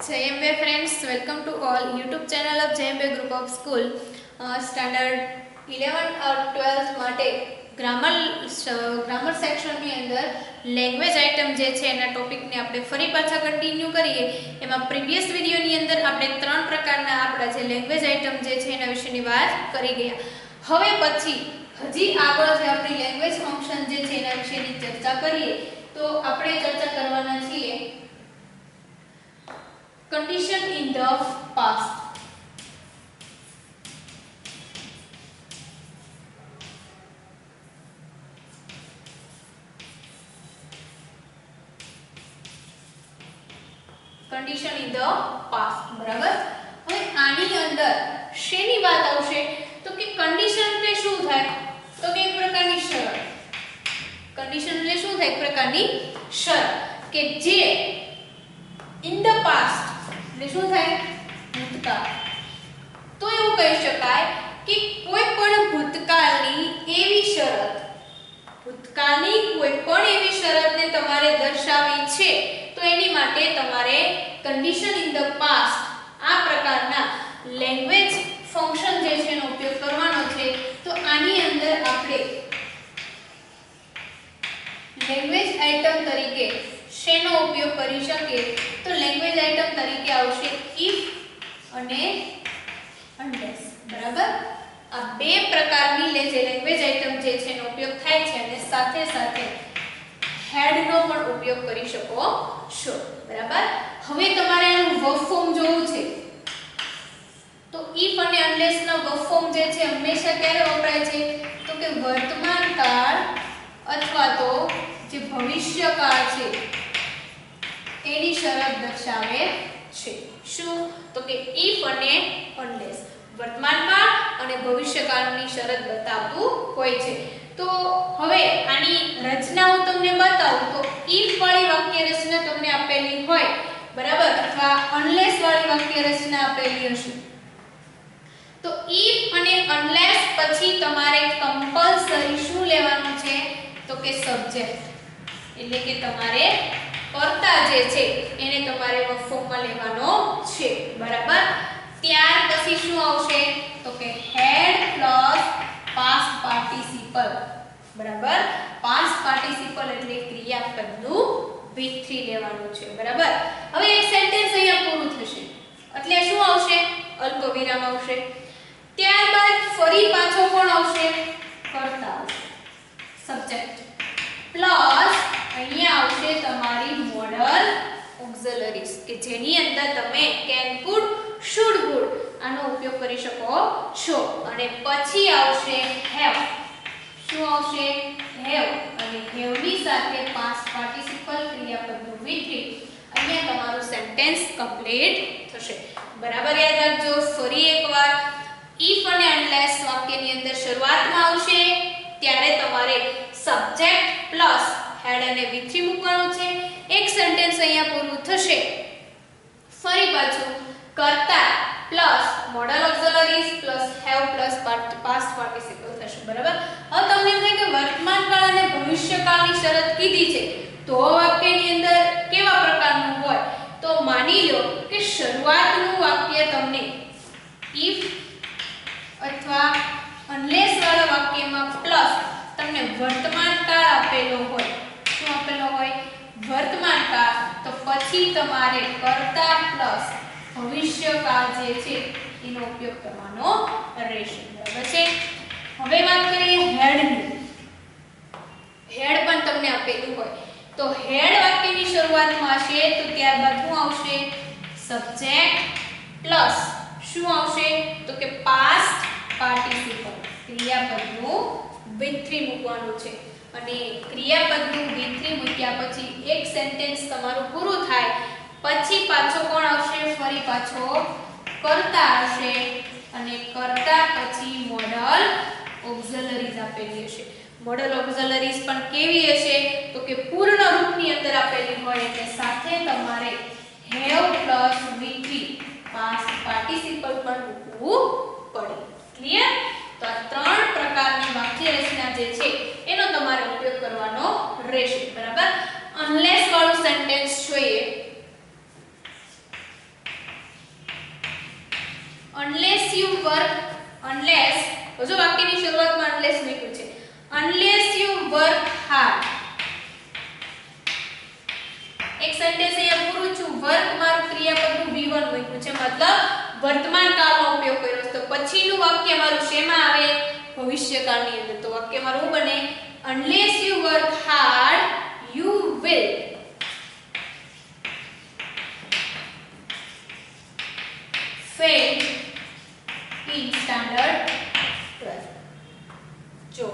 JMB friends, welcome to all YouTube channel of JMB Group of School. Standard 11 और 12 માટે grammar સેક્શનની અંદર language item જે છે એના ટોપિકને આપણે ફરી પાછા કન્ટિન્યુ કરીએ. એમાં પ્રીવિયસ વિડિયોની અંદર આપણે ત્રણ પ્રકારના આપણા જે લેંગ્વેજ આઇટમ જે છે એના વિશેની વાત કરી ગયા. હવે પછી હજી આગળ જે આપણી લેંગ્વેજ ફંક્શન જે છે એના વિશેની ચર્ચા કરીએ તો આપણે ચર્ચા કરવાના છીએ condition in the past. condition in the past બરાબર. હવે આની અંદર શેની વાત આવશે તો કે condition એટલે શું થાય તો કે એક પ્રકારની શરત. condition એટલે શું થાય? એક પ્રકારની શરત કે જે in the past એટલે શું થાય? ભૂતકાળ. તો એવું કહી શકાય કે કોઈ પણ ભૂતકાળની એવી શરત, ભૂતકાળની કોઈ પણ એવી શરતને તમારે દર્શાવવી છે તો એની માટે તમારે condition in the past આ પ્રકારના લેંગ્વેજ ફંક્શન જે છે એનો ઉપયોગ કરવાનો છે. તો આની અંદર આપણે લેંગ્વેજ આઇટમ તરીકે શેનો ઉપયોગ કરી શકીએ તો લેંગ્વેજ આઇટમ તરીકે આવશે if અને unless. બરાબર. આ બે પ્રકારની જે લેંગ્વેજ આઇટમ જે છે એનો ઉપયોગ થાય છે અને સાથે સાથે હેડ નો પણ ઉપયોગ કરી શકો છો. બરાબર. હવે તમારે આનું વર્બ ફોર્મ જોવું છે તો if અને unless નો વર્બ ફોર્મ જે છે હંમેશા ક્યારે વપરાય છે તો કે વર્તમાન કાળ અથવા તો જે ભવિષ્યકાળ છે એની શરત દર્શાવે છે. શું તો કે if અને unless વર્તમાન કાળ અને ભવિષ્યકાળની શરત બતાવતું હોય છે. તો હવે આની રચના હું તમને બતાવું તો if વાળી વાક્ય રચના તમને આપેલી હોય બરાબર અથવા unless વાળી વાક્ય રચના આપેલી હશે તો if અને unless પછી તમારે કમ્પલસરી શું લેવાનું છે તો કે સબ્જેક્ટ એટલે કે તમારે કર્તા જે છે એને તમારે વર્બ ફોર્મમાં લેવાનો છે. બરાબર. ત્યાર પછી શું આવશે તો કે હેડ પ્લસ પાસ્ટ પાર્ટિસિપલ. બરાબર. પાસ્ટ પાર્ટિસિપલ એટલે ક્રિયાપદનું V3 લેવાનું છે. બરાબર. હવે એક સેન્ટેન્સ અહીંયા પૂરું થશે એટલે શું આવશે? અલ્પવિરામ આવશે. ત્યારબાદ ફરી પાછો કોણ આવશે? કર્તા આવશે, સબ્જેક્ટ પ્લસ અહીંયા આવશે તમારી મોડલ ઓક્ઝિલરીઝ કે જેની અંદર તમે can could should would આનો ઉપયોગ કરી શકો છો. અને પછી આવશે have. શું આવશે? have. અને have ની સાથે past participle ક્રિયાપદનું V3. અહીંયા તમારું સેન્ટેન્સ કમ્પ્લીટ થશે. બરાબર. યાદ રાખજો. ફરી એકવાર if અને unless વાક્યની અંદર શરૂઆતમાં આવશે ત્યારે તમારે સબ્જેક્ટ પ્લસ હેડ અને V3 મૂકવાનું છે. એક સેન્ટેન્સ અહીંયા પૂરું થશે ફરી પાછું કર્તા plus modal auxiliaries plus have plus past participle થશે. બરાબર. હવે તમને એમ થાય કે વર્તમાન કાળ અને ભવિષ્યકાળની શરત કીધી છે તો વાક્યની અંદર કેવા પ્રકારનું હોય તો માની લો કે શરૂઆતનું વાક્ય તમને if અથવા unless વાળા વાક્યમાં પ્લસ તમને વર્તમાન કાળ આપેલો હોય. શું આપેલો હોય? વર્તમાન કાળ. તો પછી તમારે કર્તા પ્લસ ભવિષ્યકાળ જે છે એનો ઉપયોગ કરવાનો રહેશે. બરાબર છે. હવે વાત કરીએ હેડની. હેડ પણ તમને આપેલું હોય તો હેડ વાક્યની શરૂઆતમાં હશે તો ત્યારબાદ શું આવશે? સબ્જેક્ટ પ્લસ શું આવશે તો કે પાસ્ટ પાર્ટિસિપલ ક્રિયાપદનું V3 મૂકવાનું છે. અને ક્રિયાપદનું V3 મૂક્યા પછી એક સેન્ટેન્સ તમારું પૂરું થાય પછી પાછો કોણ આવશે? ફરી પાછો કર્તા આવશે અને કર્તા પછી મોડલ ઓક્ઝિલરીઝ આપેલી હશે. મોડલ ઓક્ઝિલરીઝ પણ કેવી હશે તો કે પૂર્ણ રૂપની અંદર આપેલી હોય એટલે સાથે તમારે have plus V3 past participle પણ મૂકવું પડે. ક્લિયર? તો આ ત્રણ પ્રકારની વાક્ય રચના જે છે એનો તમારે ઉપયોગ કરવાનો રહેશે. બરાબર. unless વાળું સેન્ટેન્સ જોઈએ એક સેન્ટેન્સ અહીંયા પૂરું છું. વર્ક મારું ક્રિયાપદનું V1 મૂક્યું છે, મતલબ વર્તમાન કાળનો ઉપયોગ કર્યો છે. તો પછીનું વાક્ય મારું શેમાં આવે? ભવિષ્યકાળની અંદર. તો વાક્ય મારું બને unless you work hard you will fail in standard 12. જો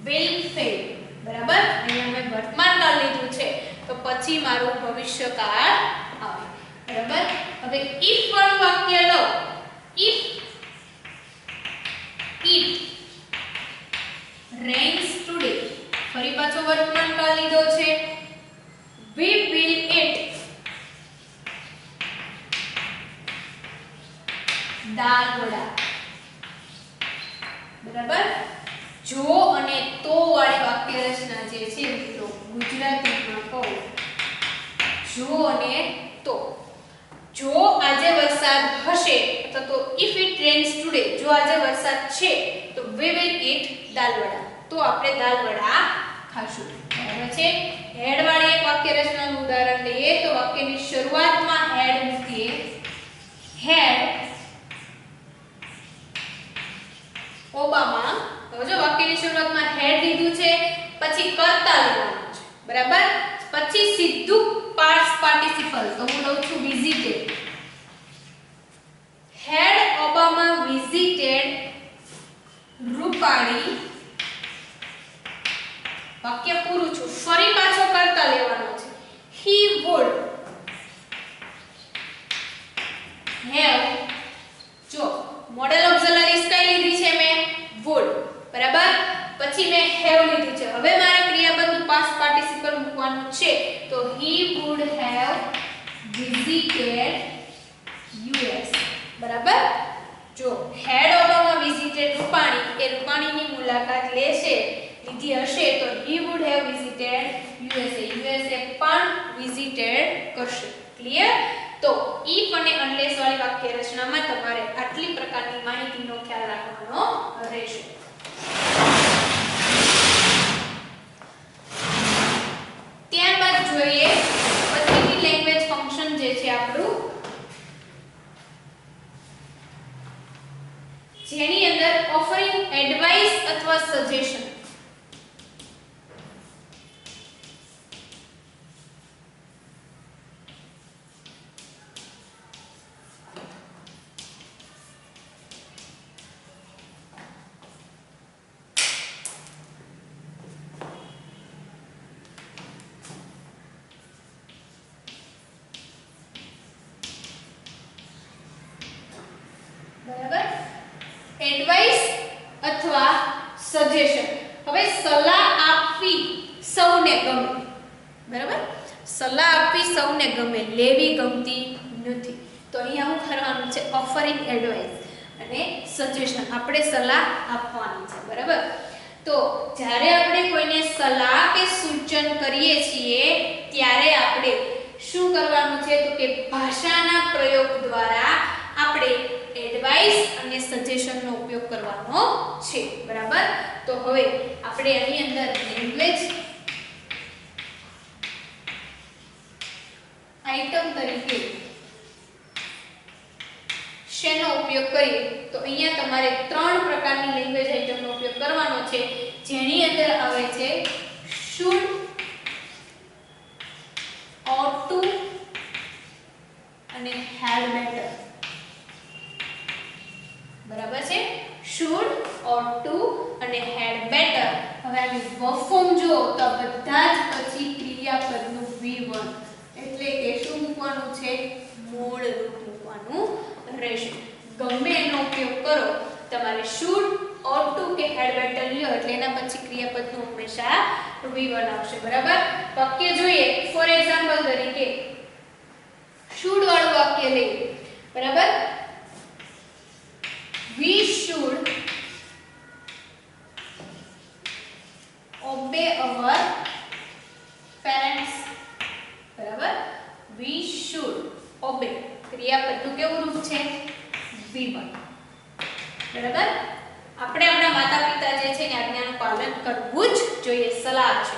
will fail, બરાબર, અહીંયા મેં વર્તમાન કાળ લીધું છે તો પછી મારું ભવિષ્યકાળ આવે, બરાબર. હવે if વાળું વાક્ય લો. if it rains today, ફરી પાછો વર્તમાન કાળ લીધો છે. we will eat દાળ વડા, બરાબર. જો અને તો વાળી વાક્ય રચના જે છે મિત્રો, ગુજરાતીમાં કહું જો અને તો. જો આજે વરસાદ હશે અથવા તો if it rains today, જો આજે વરસાદ છે તો we will eat દાળ વડા, તો આપણે દાળ વડા ખાશું, બરાબર છે. હેડ વાળી એક વાક્ય રચનાનું ઉદાહરણ લઈએ તો વાક્યની શરૂઆતમાં હેડ મૂકીએ. હેડ ઓબામા. હવે જો વાક્યની શરૂઆતમાં હેડ લીધું છે, પછી કર્તા લેવાનું છે, બરાબર. પછી સીધું પાસ્ટ પાર્ટિસિપલ, તો હું લઉં છું વિઝિટેડ. હેડ ઓબામા વિઝિટેડ રૂપાણી. વાક્ય પૂરું છું. ફરી પાછો કર્તા લેવાનો છે. he would have, જો મોડેલ ઓક્ઝિલરીઝ કઈ લીધી છે મેં? would, બરાબર. પછી મેં have લીધું છે. હવે મારે ક્રિયાપદનું પાસ્ટ પાર્ટિસિપલ મૂકવાનું છે તો he would have visited US, બરાબર. જો had ઓબામા visited રૂપાણી, એ રૂપાણીની મુલાકાત લેશે, લીધી હશે તો he would have visited USA, USA પણ visited કરશે. ક્લિયર? તો if અને unless વાળી વાક્ય રચનામાં તમારે આટલી પ્રકારની માહિતીનો ખ્યાલ રાખવાનો રહેશે. ત્યારબાદ જોઈએ પછીની લેંગ્વેજ ફંક્શન જે છે આપણું, જેની અંદર ઓફરિંગ એડવાઇસ અથવા સજેશન. બરાબર, એડવાઇસ અથવા સજેશન. હવે સલાહ આપવી સૌને ગમે, બરાબર. સલાહ આપવી સૌને ગમે, લેવી ગમતી નથી. તો અહીંયા શું કરવાનું છે? ઓફરિંગ એડવાઇસ અને સજેશન. આપણે સલાહ આપવાની છે, બરાબર. તો જ્યારે આપણે કોઈને સલાહ કે સૂચન કરીએ છીએ ત્યારે આપણે શું કરવાનું છે? તો કે ભાષાના પ્રયોગ દ્વારા આપણે એડવાઇસ અને સજેશનનો ઉપયોગ કરવાનો છે, બરાબર. તો હવે આપણે આની અંદર લેંગ્વેજ આઇટમ તરીકે શેનો ઉપયોગ કરીએ? તો અહીંયા તમારે 3 પ્રકારની લેંગ્વેજ આઇટમનો ઉપયોગ કરવાનો છે, જેની અંદર આવે છે should, ought to અને had better, બરાબર છે. should, ought to અને had better. હવે આની વર્બ ફોર્મ જો તો બધા જ પછી ક્રિયાપદનું V1, એટલે કે શું મૂકવાનું છે? મૂળ રૂપ મૂકવાનું રહેશે. ગમે એનો ઉપયોગ કરો, તમારે should, ought to કે had better લ્યો એટલે એના પછી ક્રિયાપદનું હંમેશા V1 આવશે, બરાબર. વાક્ય જોઈએ. ફોર એક્ઝામ્પલ તરીકે should વાળું વાક્ય લઈએ, બરાબર. We should obey our parents, બરાબર. We should obey, ક્રિયાપદનું કેવું રૂપ છે? V1, બરાબર. આપણે આપણા માતા-પિતા જે છે ને આજ્ઞાનું પાલન કરવું જ જોઈએ, સલાહ છે.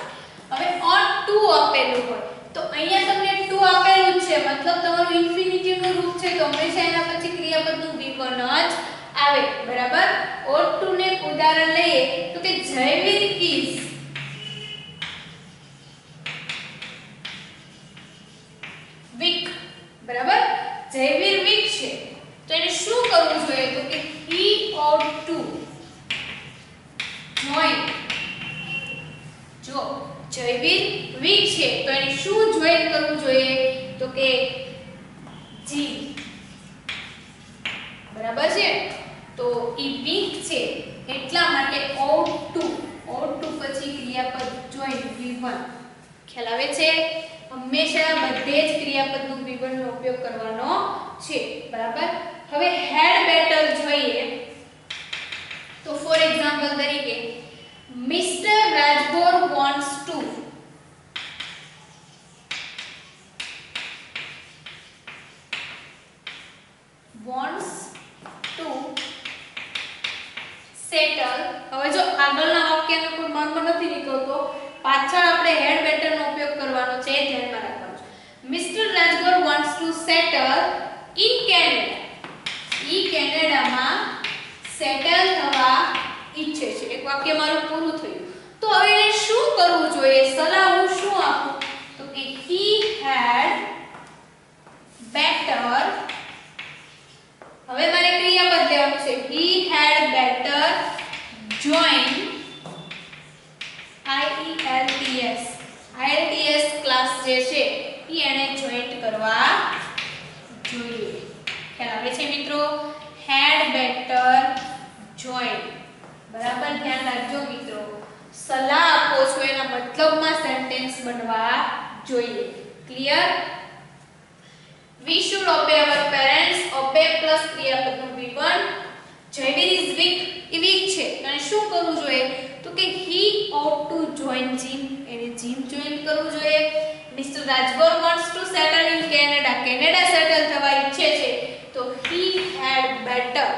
હવે ought to આપેલું હોય તો અહીંયા તમને to ટુ આપેલું જ છે, મતલબ તમારું ઇન્ફિનિટિવ નું રૂપ છે તો હંમેશા એના પછી ક્રિયાપદનું V1 જ આવે, બરાબર. ought to ને ઉદાહરણ લઈએ તો કે જયવીર is weak, બરાબર. જયવીર weak છે તો એને શું કરવું જોઈએ તો કે he ought to join. જો જયવીર weak છે તો એને શું જોઈન કરવું જોઈએ તો કે gym, બરાબર છે. તો ઈ weak છે એટલા માટે ought to પછી ક્રિયાપદ જોઈન V1. ખ્યાલ આવે છે? હંમેશા બધે જ ક્રિયાપદનું V1 નો ઉપયોગ કરવાનો છે, બરાબર. હવે had better જોઈએ તો ફોર એક્ઝામ્પલ તરીકે Mr. Rajgor wants to settle. હવે જો આગળના વાક્યનો કોઈ માર્ગ નથી નીકળતો, પાછળ આપણે હેડ બેટર નો ઉપયોગ કરવાનો છે, ધ્યાનમાં રાખવાનું છે. Mr. Rajgor wants to settle in Canada. ઈ કેનેડામાં સેટલ થવા ઈચ્છે છે. એક વાક્ય મારું પૂરું થયું. તો હવે એને શું કરવું જોઈએ? સલાહ હું શું આપું તો કે he had better. હવે મારે ક્રિયાપદ લેવાનું છે. he had better join IELTS class જે છે ઈ એને જોઈન્ટ કરવા જોઈએ. ખ્યાલ આવે છે મિત્રો? had better join, બરાબર. ધ્યાન રાખજો મિત્રો, સલાહ આપો છો એના મતલબમાં સેન્ટેન્સ બનવા જોઈએ. Clear? We should obey our parents. obey plus ક્રિયાપદનું V1. Jayveer is weak, A weak છે અને શું કરવું જોઈએ તો કે he ought to join gym, એને gym જોઈન કરવું જોઈએ. Mr. Rajgor wants to settle in Canada, Canada settle થવા ઈચ્છે છે તો he had better,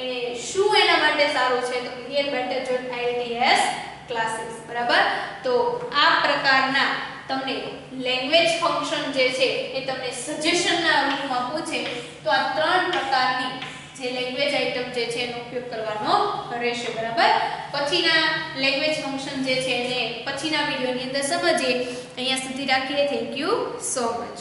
એને શું એના માટે સારું છે તો he had better join IELTS classes, બરાબર. તો આ પ્રકારના તમને લેંગ્વેજ ફંક્શન જે છે એ તમને સજેશનના રૂપમાં પૂછે તો આ ત્રણ પ્રકારની જે લેંગ્વેજ આઇટમ જે છે એનો ઉપયોગ કરવાનો રહેશે, બરાબર. પછીના લેંગ્વેજ ફંક્શન જે છે એને પછીના વિડિયોની અંદર સમજીએ. અહીંયા સુધી રાખીએ. Thank you so much.